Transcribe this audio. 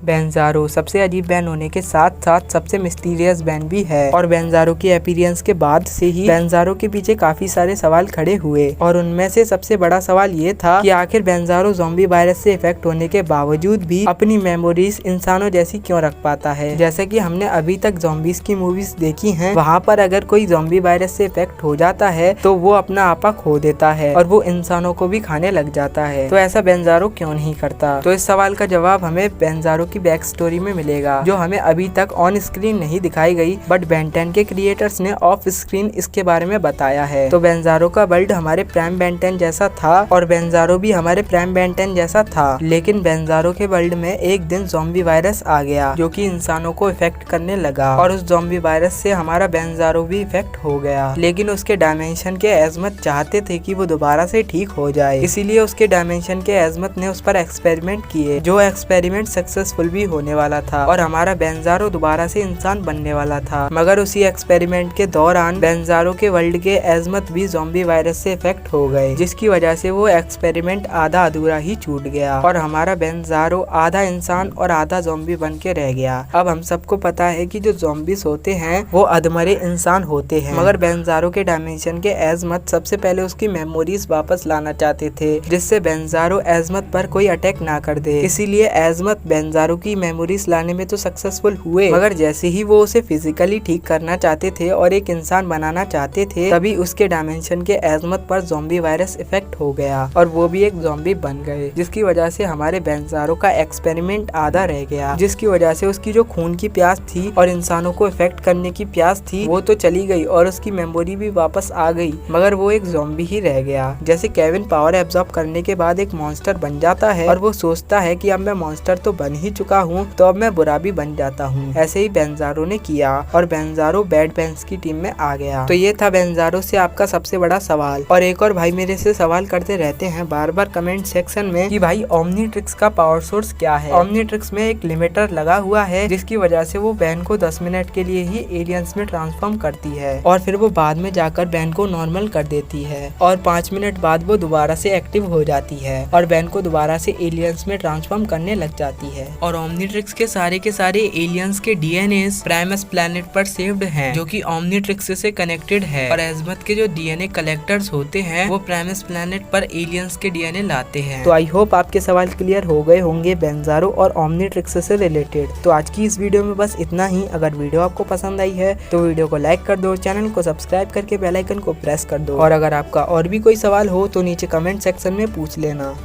बेंजारो सबसे अजीब बैन होने के साथ साथ सबसे मिस्टीरियस बैन भी है और बेंजारो की अपीयरेंस के बाद से ही बेंजारो के पीछे काफी सारे सवाल खड़े हुए और उनमें से सबसे बड़ा सवाल ये था कि आखिर बेंजारो ज़ॉम्बी वायरस से इफेक्ट होने के बावजूद भी अपनी मेमोरीज इंसानों जैसी क्यों रख पाता है। जैसे कि हमने अभी तक ज़ॉम्बीज की मूवीज देखी हैं, वहाँ पर अगर कोई ज़ॉम्बी वायरस से इफेक्ट हो जाता है तो वो अपना आपा खो देता है और वो इंसानों को भी खाने लग जाता है। तो ऐसा बेंजारो क्यों नहीं करता? तो इस सवाल का जवाब हमें बेंजारो की बैक स्टोरी में मिलेगा, जो हमें अभी तक ऑन स्क्रीन नहीं दिखाई गई, बट बेन 10 के क्रिएटर्स ने ऑफ स्क्रीन इसके बारे में बताया है। तो बेंजारो का वर्ल्ड हमारे प्राइम बेन 10 जैसा था और बेंजारो भी हमारे प्राइम बेन 10 जैसा था, लेकिन बेंजारो के वर्ल्ड में एक दिन ज़ॉम्बी वायरस आ गया जो कि इंसानों को इफेक्ट करने लगा और उस ज़ॉम्बी वायरस से हमारा बेंजारो भी इफेक्ट हो गया। लेकिन उसके डायमेंशन के एजमत चाहते थे कि वो दोबारा से ठीक हो जाए, इसीलिए उसके डायमेंशन के एजमत ने उस पर एक्सपेरिमेंट किए, जो एक्सपेरिमेंट सक्सेसफुल भी होने वाला था और हमारा बेंजारो दोबारा से इंसान बनने वाला था। मगर उसी एक्सपेरिमेंट के दौरान बेंजारो के वर्ल्ड के एजमत भी ज़ॉम्बी वायरस से इफेक्ट हो गए, जिसकी वजह से वो एक्सपेरिमेंट आधा अधूरा ही छूट गया और हमारा बेंजारो आधा इंसान और आधा ज़ॉम्बी बन के रह गया। अब हम सबको पता है कि जो ज़ॉम्बीज होते हैं वो अधमरे इंसान होते हैं, मगर बेंजारो के डायमेंशन के एजमत सबसे पहले उसकी मेमोरीज वापस लाना चाहते थे, जिससे बेंजारो एजमत पर कोई अटैक ना कर दे। इसीलिए एजमत बेंजारो की मेमोरीज लाने में तो सक्सेसफुल हुए, मगर जैसे ही वो उसे फिजिकली ठीक करना चाहते थे और एक इंसान बनाना चाहते थे, तभी उसके डायमेंशन के एजमत पर ज़ॉम्बी वायरस इफेक्ट हो गया और वो भी एक ज़ॉम्बी बन गए, जिसकी वजह से हमारे बेंजारो का एक्सपेरिमेंट आधा रह गया, जिसकी वजह से उसकी जो खून की प्यास थी और इंसानों को इफेक्ट करने की प्यास थी वो तो चली गई और उसकी मेमोरी भी वापस आ गई, मगर वो एक ज़ॉम्बी ही रह गया। जैसे केविन पावर एब्जॉर्ब करने के बाद एक मॉन्स्टर बन जाता है और वो सोचता है कि अब मैं मॉन्स्टर तो बन ही चुका हूँ, तो अब मैं बुरा भी बन जाता हूँ। ऐसे ही बेंजारो ने किया और बेंजारो बैड बेंस की टीम में आ गया। तो ये था बेंजारो से आपका सबसे बड़ा सवाल। और एक और भाई मेरे से सवाल करते रहते हैं बार बार कमेंट सेक्शन में कि भाई ओमनीट्रिक्स का पावर सोर्स क्या है। ओमनीट्रिक्स में एक लिमिटर लगा हुआ है, जिसकी वजह से वो बैन को 10 मिनट के लिए ही एलियंस में ट्रांसफॉर्म करती है और फिर वो बाद में जाकर बैन को नॉर्मल कर देती है और 5 मिनट बाद वो दोबारा से एक्टिव हो जाती है और बैन को दोबारा से एलियंस में ट्रांसफॉर्म करने लग जाती है। और ओमनीट्रिक्स के सारे एलियंस के डीएनए प्राइमस प्लैनेट पर सेव्ड हैं, जो कि ओमनीट्रिक्स से कनेक्टेड है और एजमत के जो डीएनए कलेक्टर्स होते हैं वो प्राइमस प्लैनेट पर एलियंस के डीएनए लाते हैं। तो आई होप आपके सवाल क्लियर हो गए होंगे बेंजारो और ओमनीट्रिक्स से रिलेटेड। तो आज की इस वीडियो में बस इतना ही। अगर वीडियो आपको पसंद आई है तो वीडियो को लाइक कर दो, चैनल को सब्सक्राइब करके बेल आइकन को प्रेस कर दो और अगर आपका और भी कोई सवाल हो तो नीचे कमेंट सेक्शन में पूछ लेना।